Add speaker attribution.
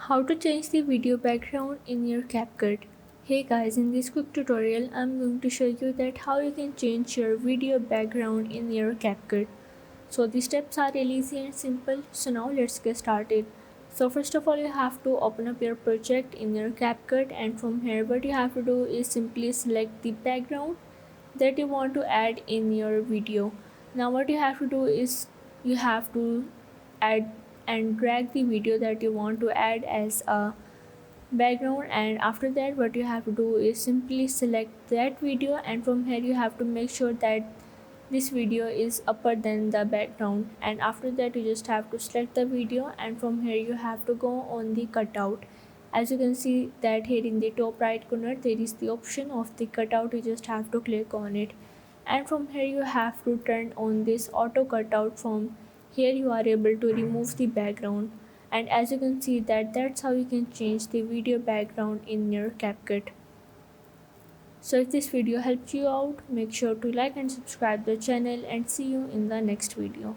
Speaker 1: How to change the video background in your CapCut. Hey guys, in this quick tutorial I'm going to show you that how you can change your video background in your CapCut. So the steps are really easy and simple, so now let's get started. So first of all, you have to open up your project in your CapCut, and from here what you have to do is simply select the background that you want to add in your video. Now what you have to do is you have to add and drag the video that you want to add as a background, and after that what you have to do is simply select that video, and from here you have to make sure that this video is upper than the background, and after that you just have to select the video, and from here you have to go on the cutout. As you can see that here in the top right corner there is the option of the cutout. You just have to click on it, and from here you have to turn on this auto cutout. From here you are able to remove the background, and as you can see that's how you can change the video background in your CapCut. So if this video helped you out, make sure to like and subscribe the channel, and see you in the next video.